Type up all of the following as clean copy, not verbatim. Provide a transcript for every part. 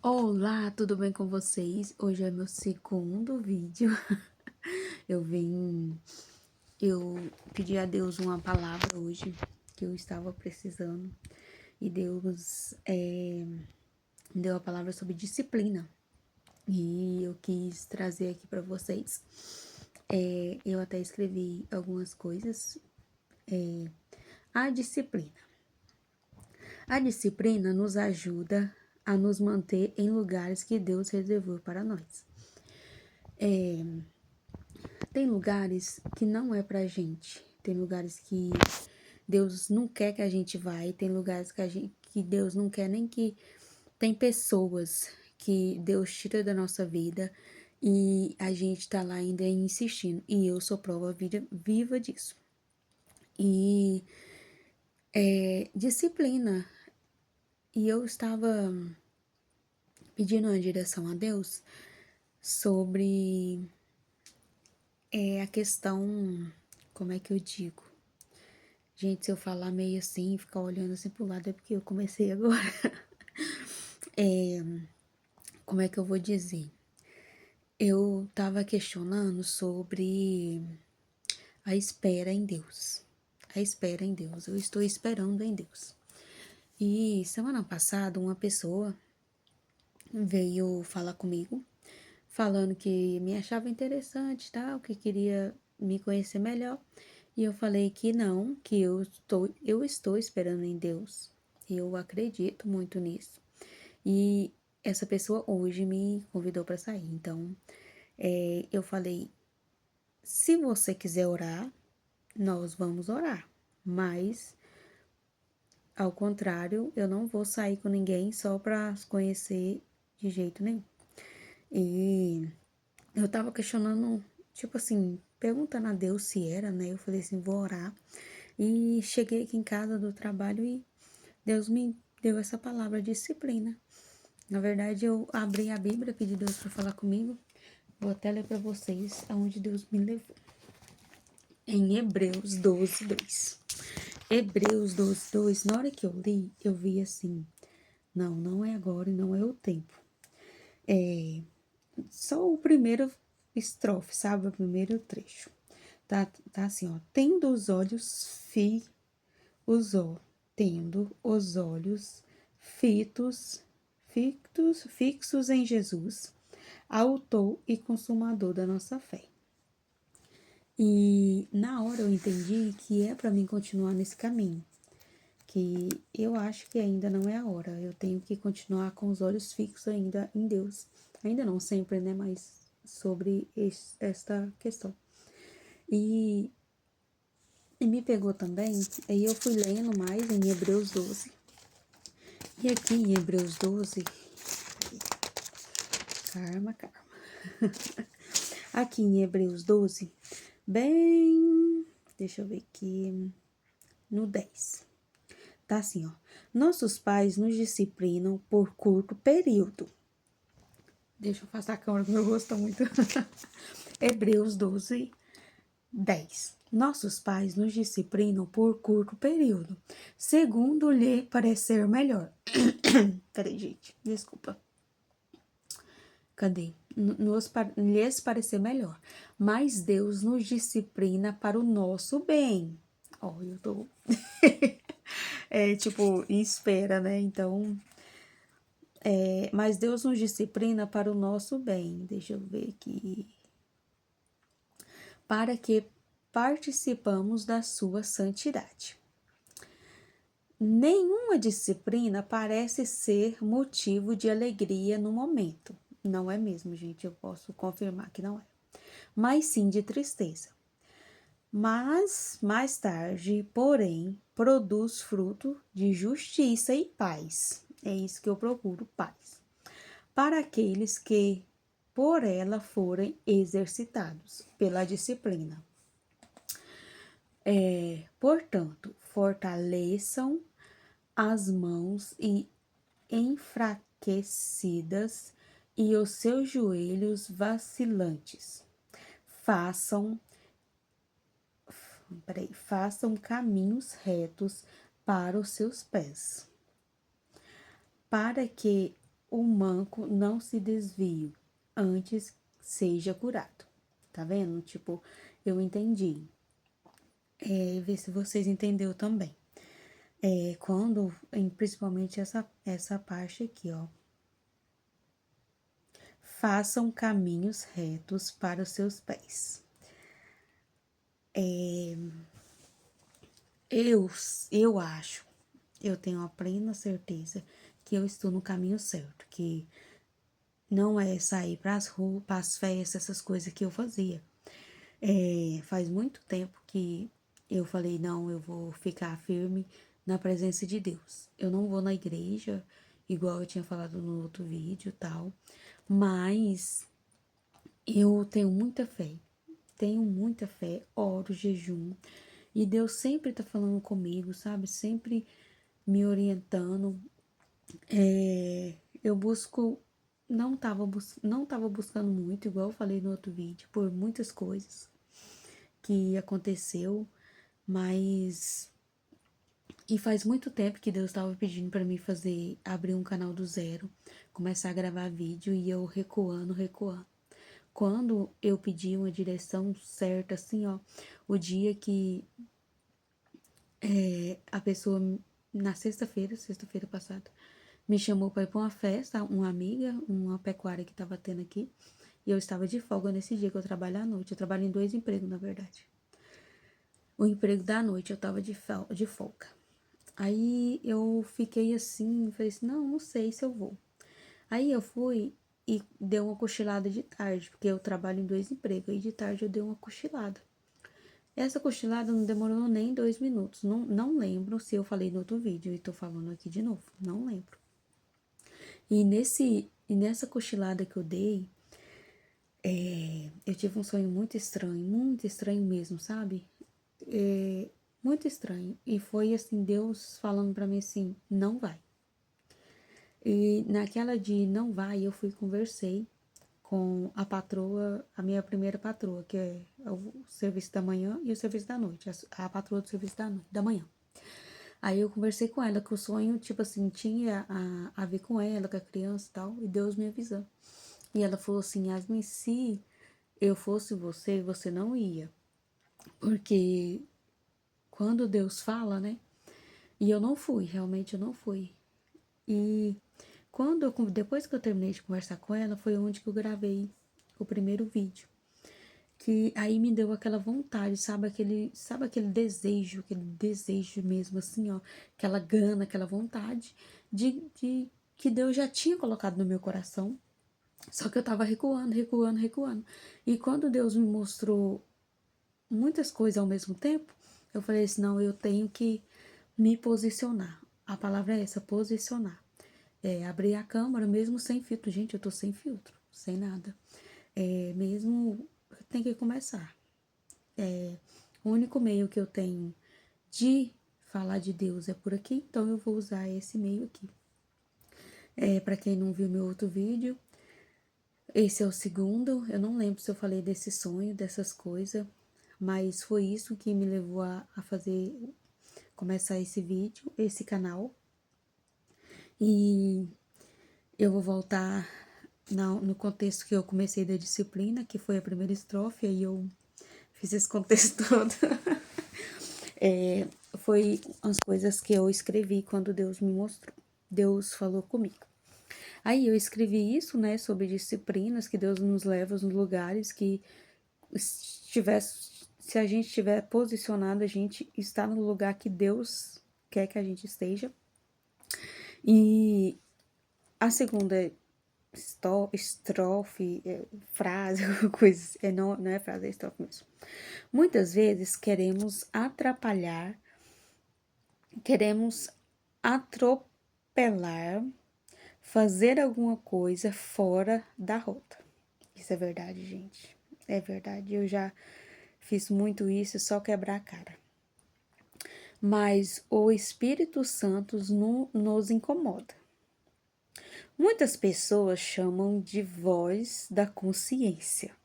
Olá, tudo bem com vocês? Hoje é meu segundo vídeo. Eu pedi a Deus uma palavra hoje que eu estava precisando e Deus me deu a palavra sobre disciplina e eu quis trazer aqui para vocês. Eu até escrevi algumas coisas. A disciplina. A disciplina nos ajuda a nos manter em lugares que Deus reservou para nós. Tem lugares que não é pra gente. Tem lugares que Deus não quer que a gente vá. E tem lugares que Deus não quer nem que... Tem pessoas que Deus tira da nossa vida e a gente tá lá ainda insistindo. E eu sou prova viva disso. E disciplina. E eu estava pedindo uma direção a Deus sobre a questão... Como é que eu digo? Gente, se eu falar meio assim, ficar olhando assim pro lado, é porque eu comecei agora. Como é que eu vou dizer? Eu tava questionando sobre a espera em Deus. A espera em Deus. Eu estou esperando em Deus. E semana passada, uma pessoa veio falar comigo, falando que me achava interessante, tal, que queria me conhecer melhor. E eu falei que não, que eu estou esperando em Deus. Eu acredito muito nisso. E essa pessoa hoje me convidou para sair. Então, eu falei: se você quiser orar, nós vamos orar. Mas, ao contrário, eu não vou sair com ninguém só para conhecer de jeito nenhum. E eu tava questionando, tipo assim, perguntando a Deus se era, né? Eu falei assim: vou orar. E cheguei aqui em casa do trabalho e Deus me deu essa palavra, disciplina. Na verdade, eu abri a Bíblia, pedi Deus para falar comigo. Vou até ler para vocês aonde Deus me levou. Em Hebreus 12, 2. Hebreus 12, 2. Na hora que eu li, eu vi assim: não, não é agora e não é o tempo. Só o primeiro estrofe, sabe? O primeiro trecho. Tá assim, ó. Tendo os olhos tendo os olhos fixos em Jesus, autor e consumador da nossa fé. E na hora eu entendi que é para mim continuar nesse caminho, que eu acho que ainda não é a hora, eu tenho que continuar com os olhos fixos ainda em Deus. Ainda não sempre, né, mas sobre esta questão. E me pegou também, aí eu fui lendo mais em Hebreus 12. E aqui em Hebreus 12, calma. Aqui em Hebreus 12, bem, deixa eu ver aqui, no 10. Tá assim, ó. Nossos pais nos disciplinam por curto período. Deixa eu afastar a câmera, meu rosto tá muito. Hebreus 12, 10. Nossos pais nos disciplinam por curto período, segundo lhe parecer melhor. Peraí, gente, desculpa. Cadê? Lhes parecer melhor. Mas Deus nos disciplina para o nosso bem. Ó, eu tô... tipo, em espera, né? Então... mas Deus nos disciplina para o nosso bem. Deixa eu ver aqui. Para que participamos da sua santidade. Nenhuma disciplina parece ser motivo de alegria no momento. Não é mesmo, gente. Eu posso confirmar que não é. Mas sim de tristeza. Mas, mais tarde, porém, produz fruto de justiça e paz. É isso que eu procuro, paz. Para aqueles que por ela forem exercitados pela disciplina. Portanto, fortaleçam as mãos e enfraquecidas e os seus joelhos vacilantes. Façam caminhos retos para os seus pés, para que o manco não se desvie, antes seja curado. Tá vendo? Tipo, eu entendi. Ver se vocês entenderam também. Principalmente essa parte aqui, ó. Façam caminhos retos para os seus pés. Eu acho, eu tenho a plena certeza que eu estou no caminho certo, que não é sair para as ruas, para as festas, essas coisas que eu fazia. Faz muito tempo que eu falei, não, eu vou ficar firme na presença de Deus. Eu não vou na igreja, igual eu tinha falado no outro vídeo e tal, mas eu tenho muita fé, oro, jejum, e Deus sempre tá falando comigo, sabe? Sempre me orientando. Eu busco, não tava buscando muito, igual eu falei no outro vídeo, por muitas coisas que aconteceu, mas e faz muito tempo que Deus estava pedindo para mim abrir um canal do zero, começar a gravar vídeo e eu recuando, recuando. Quando eu pedi uma direção certa, assim, ó, o dia que a pessoa, na sexta-feira passada, me chamou para ir para uma festa, uma amiga, uma pecuária que estava tendo aqui, e eu estava de folga nesse dia que eu trabalho à noite. Eu trabalho em 2 empregos, na verdade. O emprego da noite eu tava de folga. Aí eu fiquei assim, falei assim, não sei se eu vou. Aí eu fui e dei uma cochilada de tarde, porque eu trabalho em 2 empregos, aí de tarde eu dei uma cochilada. Essa cochilada não demorou nem 2 minutos, não lembro se eu falei no outro vídeo e tô falando aqui de novo, não lembro. E nessa cochilada que eu dei, eu tive um sonho muito estranho mesmo, sabe? Muito estranho. E foi assim, Deus falando pra mim assim, não vai. E naquela de não vai, eu fui e conversei com a patroa, a minha primeira patroa, que é o serviço da manhã e o serviço da noite, a patroa do serviço da manhã. Aí eu conversei com ela que o sonho, tipo assim, tinha a ver com ela, com a criança e tal, e Deus me avisou. E ela falou assim, Yasmin, se eu fosse você, você não ia. Porque quando Deus fala, né? E eu não fui, realmente eu não fui. E depois que eu terminei de conversar com ela, foi onde que eu gravei o primeiro vídeo. Que aí me deu aquela vontade, sabe aquele desejo mesmo, assim, ó, aquela gana, aquela vontade de que Deus já tinha colocado no meu coração. Só que eu tava recuando, recuando, recuando. E quando Deus me mostrou muitas coisas ao mesmo tempo, eu falei assim, não, eu tenho que me posicionar. A palavra é essa, posicionar. Abrir a câmera mesmo sem filtro. Gente, eu tô sem filtro, sem nada. Mesmo tem que começar. O único meio que eu tenho de falar de Deus é por aqui, então eu vou usar esse meio aqui. Para quem não viu meu outro vídeo, esse é o segundo. Eu não lembro se eu falei desse sonho, dessas coisas, mas foi isso que me levou a começar esse vídeo, esse canal. E eu vou voltar no contexto que eu comecei da disciplina, que foi a primeira estrofe, aí eu fiz esse contexto todo. Foi as coisas que eu escrevi quando Deus me mostrou. Deus falou comigo. Aí eu escrevi isso, né, sobre disciplinas, que Deus nos leva nos lugares que se a gente estiver posicionado, a gente está no lugar que Deus quer que a gente esteja. E a segunda estrofe, frase, coisas, não é frase, é estrofe mesmo. Muitas vezes queremos atropelar, fazer alguma coisa fora da rota. Isso é verdade, gente. É verdade. Eu já fiz muito isso, só quebrar a cara. Mas o Espírito Santo nos incomoda. Muitas pessoas chamam de voz da consciência.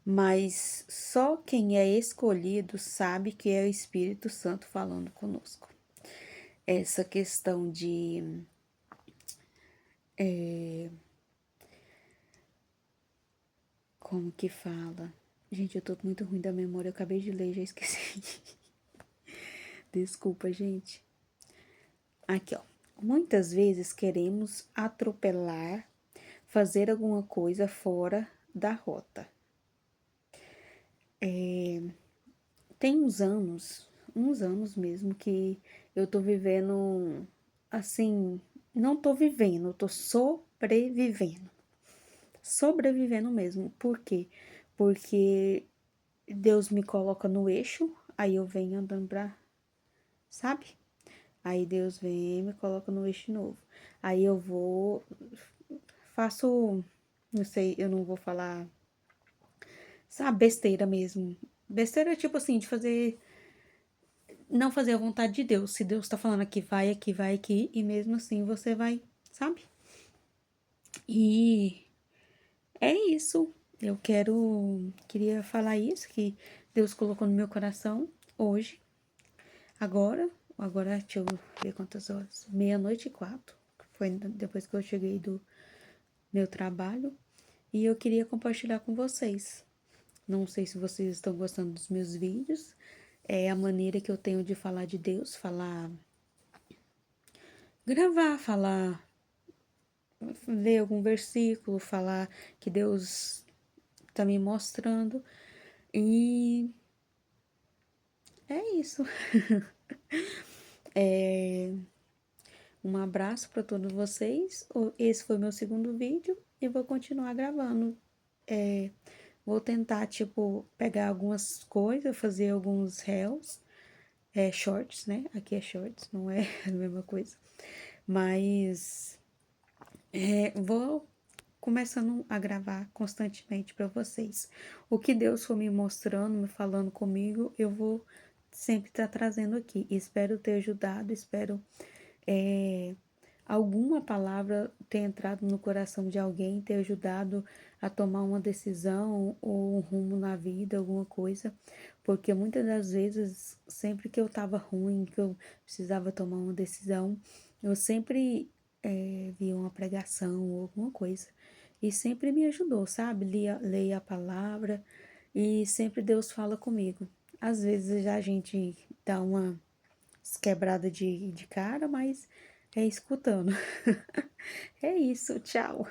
Mas só quem é escolhido sabe que é o Espírito Santo falando conosco. Essa questão de É, como que fala? Gente, eu tô muito ruim da memória, eu acabei de ler e já esqueci. Desculpa, gente. Aqui, ó. Muitas vezes queremos atropelar, fazer alguma coisa fora da rota. Tem uns anos mesmo, que eu tô vivendo assim, não tô vivendo, eu tô sobrevivendo. Sobrevivendo mesmo. Por quê? Porque Deus me coloca no eixo, aí eu venho andando pra, sabe? Aí Deus vem e me coloca no eixo novo. Aí eu vou, faço, não sei, eu não vou falar, sabe, besteira mesmo. Besteira tipo assim, de fazer, não fazer a vontade de Deus. Se Deus tá falando aqui, vai aqui, e mesmo assim você vai, sabe? E é isso. Queria falar isso que Deus colocou no meu coração hoje, agora, deixa eu ver quantas horas, 00:04, que foi depois que eu cheguei do meu trabalho, e eu queria compartilhar com vocês. Não sei se vocês estão gostando dos meus vídeos, é a maneira que eu tenho de falar de Deus, falar, ler algum versículo, falar que Deus tá me mostrando. E é isso. Um abraço para todos vocês. Esse foi meu segundo vídeo e vou continuar gravando. Vou tentar, tipo, pegar algumas coisas, fazer alguns reels, shorts, né? Aqui é shorts, não é a mesma coisa. Mas vou começando a gravar constantemente para vocês. O que Deus for me mostrando, me falando comigo, eu vou sempre estar trazendo aqui. Espero ter ajudado, espero alguma palavra ter entrado no coração de alguém, ter ajudado a tomar uma decisão ou um rumo na vida, alguma coisa, porque muitas das vezes, sempre que eu tava ruim, que eu precisava tomar uma decisão, eu sempre via uma pregação ou alguma coisa, e sempre me ajudou, sabe? Leia a palavra, e sempre Deus fala comigo. Às vezes a gente dá uma quebrada de cara, mas é escutando. É isso, tchau.